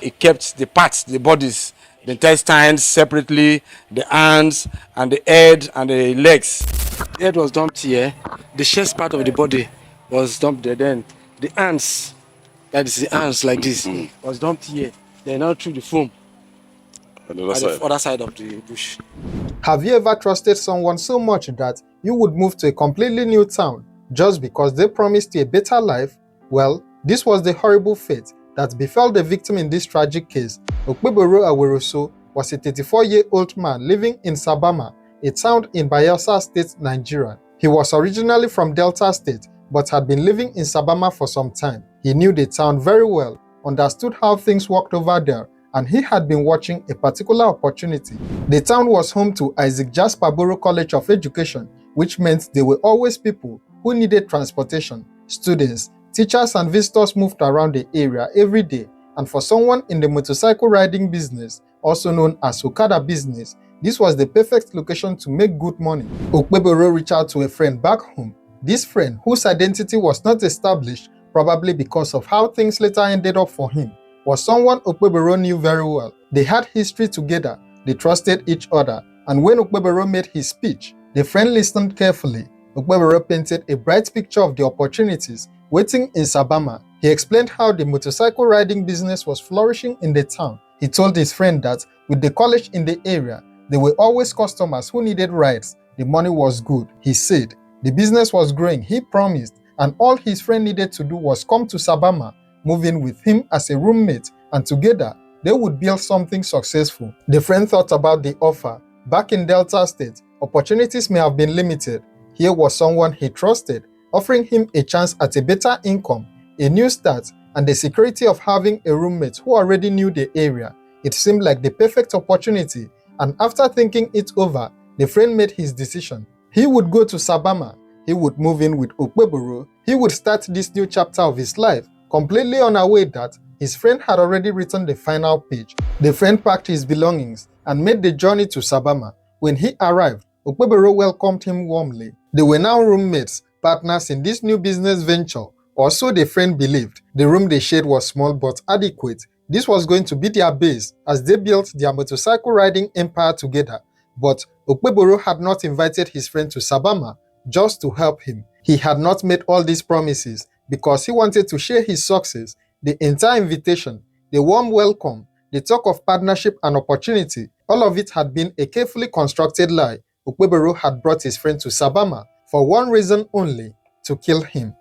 he kept the parts, the bodies, the intestines separately, the hands and the head and the legs. The head was dumped here. The chest part of the body was dumped there. Then the hands, that is the hands like this, was dumped here. Then now through the foam On the other at side. the other side of the bush. Have you ever trusted someone so much that you would move to a completely new town just because they promised you a better life? Well, this was the horrible fate that befell the victim in this tragic case. Okpeboro Aweroso was a 34-year-old man living in Sabama, a town in Bayelsa State, Nigeria. He was originally from Delta State but had been living in Sabama for some time. He knew the town very well, understood how things worked over there, and he had been watching a particular opportunity. The town was home to Isaac Jasper Borough College of Education, which meant there were always people who needed transportation. Students, teachers and visitors moved around the area every day, and for someone in the motorcycle riding business, also known as Okada business, this was the perfect location to make good money. Okpeboro reached out to a friend back home. This friend, whose identity was not established, probably because of how things later ended up for him, was someone Okpeboro knew very well. They had history together, they trusted each other, and when Okpeboro made his speech, the friend listened carefully. Okpeboro painted a bright picture of the opportunities waiting in Sabama. He explained how the motorcycle riding business was flourishing in the town. He told his friend that with the college in the area, there were always customers who needed rides. The money was good. He said the business was growing, he promised, and all his friend needed to do was come to Sabama, move in with him as a roommate, and together they would build something successful. The friend thought about the offer. Back in Delta State, opportunities may have been limited. Here was someone he trusted, offering him a chance at a better income, a new start, and the security of having a roommate who already knew the area. It seemed like the perfect opportunity, and after thinking it over, the friend made his decision. He would go to Sabama, he would move in with Okpeboro, he would start this new chapter of his life, completely unaware that his friend had already written the final page. The friend packed his belongings and made the journey to Sabama. When he arrived, Okpeboro welcomed him warmly. They were now roommates, partners in this new business venture, or so the friend believed. The room they shared was small but adequate. This was going to be their base as they built their motorcycle riding empire together. But Okpeboro had not invited his friend to Sabama just to help him. He had not made all these promises because he wanted to share his success. The entire invitation, the warm welcome, the talk of partnership and opportunity, all of it had been a carefully constructed lie. Okpeboro had brought his friend to Sabama for one reason only: to kill him.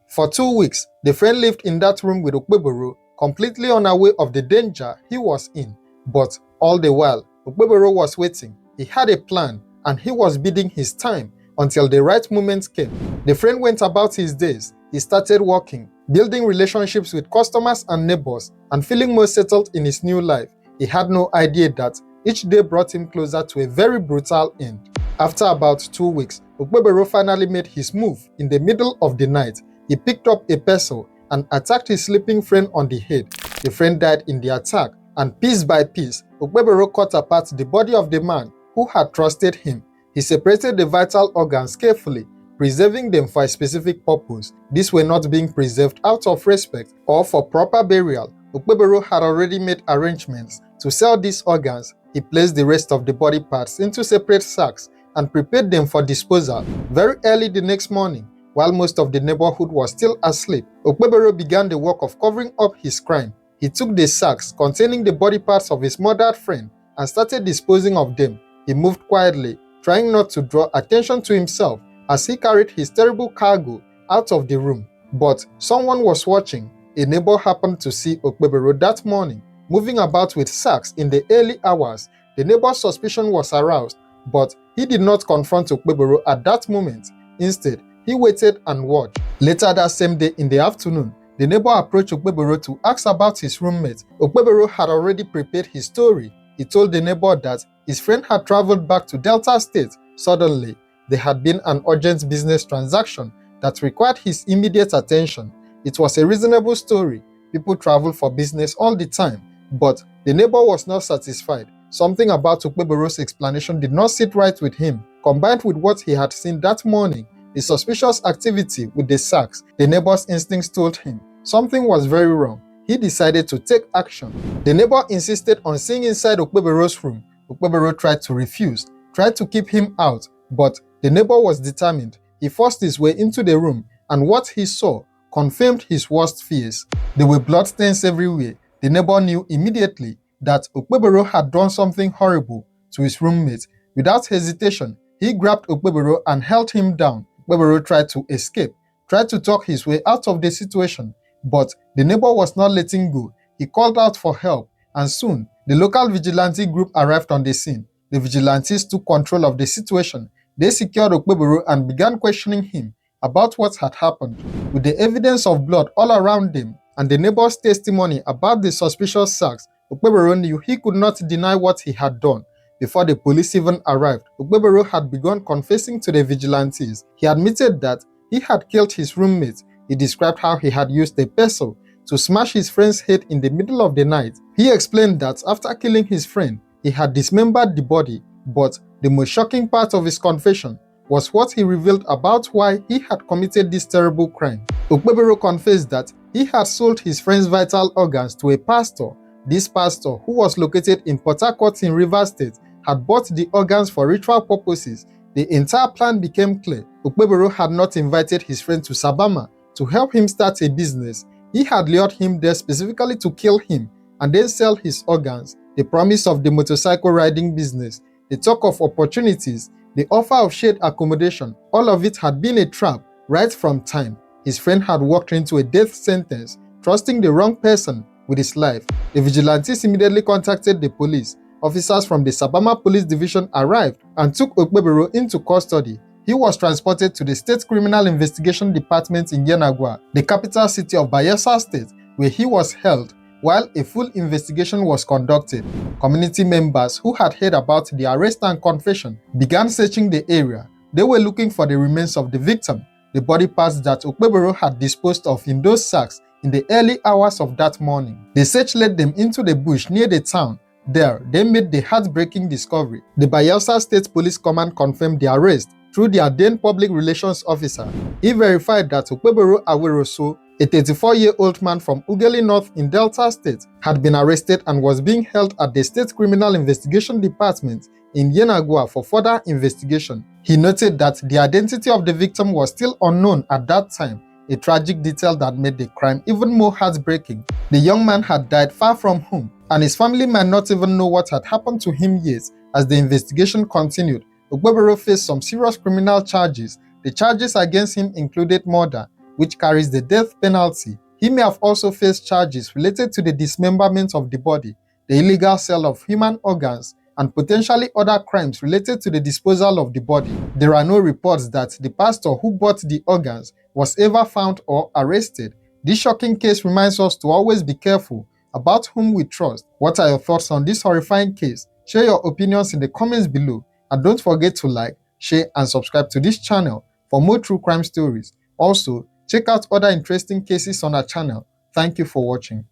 For 2 weeks, the friend lived in that room with Okpeboro, completely unaware of the danger he was in. But all the while, Okpeboro was waiting. He had a plan, and he was biding his time until the right moment came. The friend went about his days. He started working, building relationships with customers and neighbors, and feeling more settled in his new life. He had no idea that each day brought him closer to a very brutal end. After about 2 weeks, Okpeboro finally made his move. In the middle of the night, he picked up a pestle and attacked his sleeping friend on the head. The friend died in the attack, and piece by piece, Okpeboro cut apart the body of the man who had trusted him. He separated the vital organs carefully, preserving them for a specific purpose. These were not being preserved out of respect or for proper burial. Okpeboro had already made arrangements to sell these organs. He placed the rest of the body parts into separate sacks and prepared them for disposal. Very early the next morning, while most of the neighborhood was still asleep, Okpeboro began the work of covering up his crime. He took the sacks containing the body parts of his murdered friend and started disposing of them. He moved quietly, trying not to draw attention to himself as he carried his terrible cargo out of the room. But someone was watching. A neighbor happened to see Okpeboro that morning, moving about with sacks in the early hours. The neighbor's suspicion was aroused, but he did not confront Okpeboro at that moment. Instead, he waited and watched. Later that same day in the afternoon, the neighbor approached Okpeboro to ask about his roommate. Okpeboro had already prepared his story. He told the neighbor that his friend had traveled back to Delta State. Suddenly, there had been an urgent business transaction that required his immediate attention. It was a reasonable story. People travel for business all the time. But the neighbor was not satisfied. Something about Okpeboro's explanation did not sit right with him. Combined with what he had seen that morning, the suspicious activity with the sacks, the neighbor's instincts told him something was very wrong. he decided to take action. The neighbor insisted on seeing inside Okpebero's room. Okpebero tried to refuse, tried to keep him out, but the neighbor was determined. He forced his way into the room, and what he saw confirmed his worst fears. There were bloodstains everywhere. The neighbor knew immediately that Okpebero had done something horrible to his roommate. Without hesitation, he grabbed Okpebero and held him down. Okpebero tried to escape, tried to talk his way out of the situation, but the neighbor was not letting go. He called out for help, and soon the local vigilante group arrived on the scene. The vigilantes took control of the situation. They secured Okpebero and began questioning him about what had happened. With the evidence of blood all around them and the neighbor's testimony about the suspicious sacks, Okpebero knew he could not deny what he had done. Before the police even arrived, Okpebero had begun confessing to the vigilantes. He admitted that he had killed his roommate. He described how he had used a pestle to smash his friend's head in the middle of the night. He explained that after killing his friend, he had dismembered the body, but the most shocking part of his confession was what he revealed about why he had committed this terrible crime. Okpebero confessed that he had sold his friend's vital organs to a pastor. This pastor, who was located in Port Harcourt in Rivers State, had bought the organs for ritual purposes. The entire plan became clear. Okpebero had not invited his friend to Sabama to help him start a business. He had lured him there specifically to kill him and then sell his organs. The promise of the motorcycle riding business, the talk of opportunities, the offer of shared accommodation, all of it had been a trap right from time. His friend had walked into a death sentence, trusting the wrong person with his life. The vigilantes immediately contacted the police. Officers from the Sabama Police Division arrived and took Okpebero into custody. He was transported to the State Criminal Investigation Department in Yenagoa, the capital city of Bayelsa State, where he was held while a full investigation was conducted. Community members who had heard about the arrest and confession began searching the area. They were looking for the remains of the victim, the body parts that Okpebero had disposed of in those sacks in the early hours of that morning. The search led them into the bush near the town. There, they made the heartbreaking discovery. The Bayelsa State Police Command confirmed the arrest through their then public relations officer. He verified that Okpebero Aweroso, a 34-year-old man from Ughelli North in Delta State, had been arrested and was being held at the State Criminal Investigation Department in Yenagoa for further investigation. He noted that the identity of the victim was still unknown at that time, a tragic detail that made the crime even more heartbreaking. The young man had died far from home, and his family might not even know what had happened to him yet. As the investigation continued, Okpebero faced some serious criminal charges. The charges against him included murder, which carries the death penalty. He may have also faced charges related to the dismemberment of the body, the illegal sale of human organs, and potentially other crimes related to the disposal of the body. There are no reports that the pastor who bought the organs was ever found or arrested. This shocking case reminds us to always be careful about whom we trust. What are your thoughts on this horrifying case? Share your opinions in the comments below, and don't forget to like, share, and subscribe to this channel for more true crime stories. Also, check out other interesting cases on our channel. Thank you for watching.